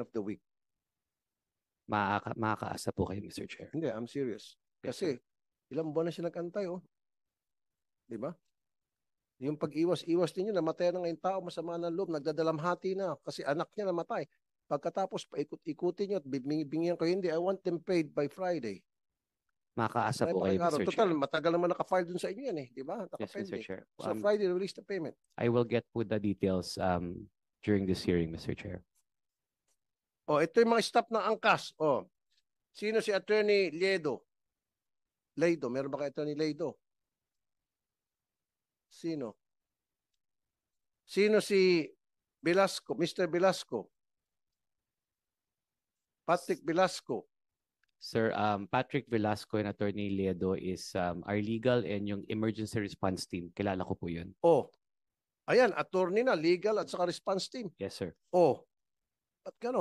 of the week. Makakaasa po kayo, Mr. Chair. Hindi, I'm serious. Kasi ilang buwan na siya nag-antay, oh. Di ba? Yung pag-iwas-iwas ninyo, namatay na ngayong tao, masama ng loob, nagdadalamhati na kasi anak niya namatay. Pagkatapos, paikot-ikutin nyo at bibingyan ko, hindi, I want them paid by Friday. Makakaasa po kayo, Mr. Total, Chair. matagal naman nakafile dun sa inyo yan, eh. Di ba? Yes, Mr. Chair. So Friday, release the payment. I will get with the details during this hearing, Mr. Chair. Oh, ito yung mga staff ng angkas. Oh, sino si Attorney Leido? Meron ba kayo Attorney Leido? Sino? Sino si Velasco, Mr. Velasco? Patrick Velasco. Sir, Patrick Velasco and Attorney Ledo is our legal and yung emergency response team. Kilala ko po yun. Oh, ayan, attorney na, legal at saka response team. Yes, sir. Oh, at gano'n.